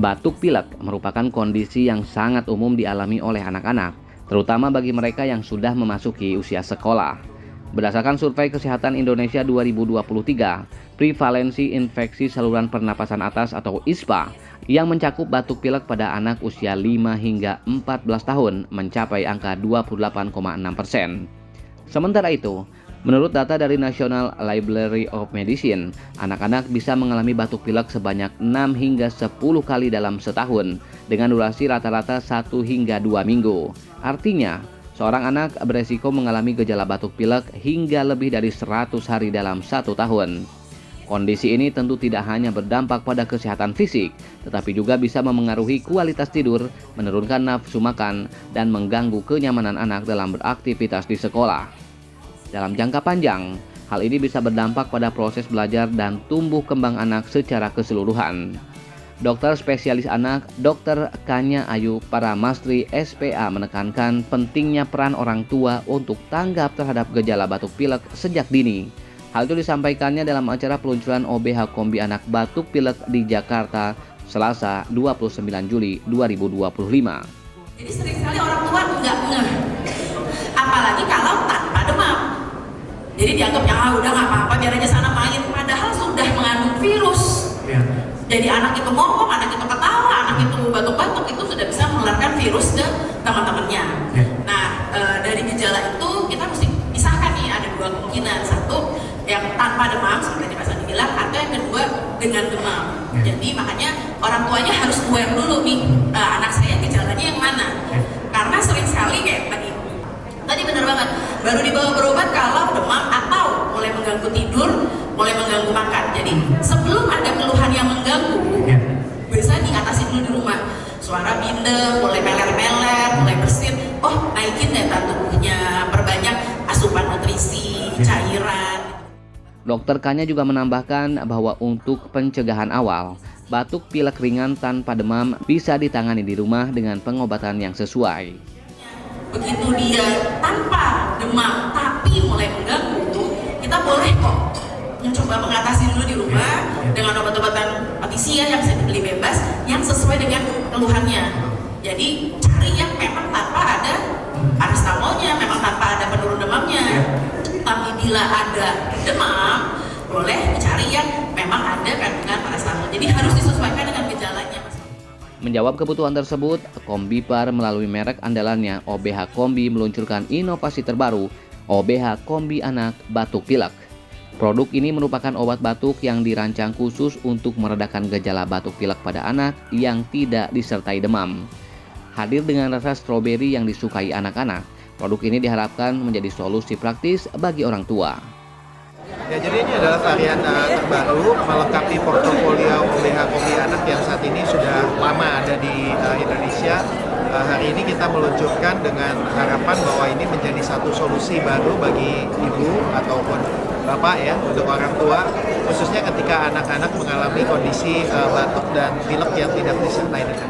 Batuk pilek merupakan kondisi yang sangat umum dialami oleh anak-anak, terutama bagi mereka yang sudah memasuki usia sekolah. Berdasarkan Survei Kesehatan Indonesia 2023, prevalensi infeksi saluran pernapasan atas atau ISPA yang mencakup batuk pilek pada anak usia 5 hingga 14 tahun mencapai angka 28,6%. Sementara itu, menurut data dari National Library of Medicine, anak-anak bisa mengalami batuk pilek sebanyak 6 hingga 10 kali dalam setahun dengan durasi rata-rata 1 hingga 2 minggu. Artinya, seorang anak beresiko mengalami gejala batuk pilek hingga lebih dari 100 hari dalam 1 tahun. Kondisi ini tentu tidak hanya berdampak pada kesehatan fisik, tetapi juga bisa memengaruhi kualitas tidur, menurunkan nafsu makan, dan mengganggu kenyamanan anak dalam beraktivitas di sekolah. Dalam jangka panjang, hal ini bisa berdampak pada proses belajar dan tumbuh kembang anak secara keseluruhan. Dokter spesialis anak, Dr. Kanya Ayu Paramastri SPA menekankan pentingnya peran orang tua untuk tanggap terhadap gejala batuk pilek sejak dini. Hal itu disampaikannya dalam acara peluncuran OBH Kombi Anak Batuk Pilek di Jakarta, Selasa 29 Juli 2025. Jadi sering sekali orang tua nggak ngeh, apalagi kalau tanpa demam. Jadi dianggapnya udah nggak apa-apa, biar aja sana main, padahal sudah mengandung virus. Jadi anak itu ngomong, anak itu ketawa, anak itu batuk-batuk, itu sudah bisa menularkan virus ke teman-temannya. Nah, dari gejala itu kita mesti pisahkan nih, ada dua kemungkinan. Satu, yang tanpa demam seperti Mas Andi bilang, atau yang kedua dengan demam. Jadi makanya orang tuanya harus aware dulu nih, anak saya gejalanya yang mana. Karena sering sekali kayak tadi benar banget, baru dibawa berobat kalau demam atau mulai mengganggu tidur, mulai mengganggu makan. Jadi sebelum ada keluhan yang mengganggu, bisa diatasi dulu di rumah. Suara bindeng, mulai meler-meler, mulai bersin, oh naikin daya tahan tubuhnya, perbanyak asupan nutrisi, cairan. Dokter Kanya juga menambahkan bahwa untuk pencegahan awal, batuk pilek ringan tanpa demam bisa ditangani di rumah dengan pengobatan yang sesuai. Begitu dia tanpa demam tapi mulai mengganggu, kita boleh kok mencoba mengatasi dulu di rumah dengan obat-obatan patisia yang bisa dibeli bebas yang sesuai dengan keluhannya. Jadi cari yang memang tanpa ada paracetamolnya, memang tanpa ada penurun demamnya. Tapi bila ada demam, boleh dicari yang memang ada kandungan paracetamol. Jadi harus disesuaikan dengan gejalanya, Mas. Menjawab kebutuhan tersebut, Kombipar melalui merek andalannya OBH Kombi meluncurkan inovasi terbaru, OBH Kombi Anak Batuk Pilek. Produk ini merupakan obat batuk yang dirancang khusus untuk meredakan gejala batuk pilek pada anak yang tidak disertai demam. Hadir dengan rasa stroberi yang disukai anak-anak, produk ini diharapkan menjadi solusi praktis bagi orang tua. Ya, jadi ini adalah varian terbaru melengkapi portofolio OBH Kombi Anak yang saat ini sudah lama ada di Indonesia. Hari ini kita meluncurkan dengan harapan bahwa ini menjadi satu solusi baru bagi ibu ataupun bapak ya, untuk orang tua, khususnya ketika anak-anak mengalami kondisi batuk dan pilek yang tidak disertai dengan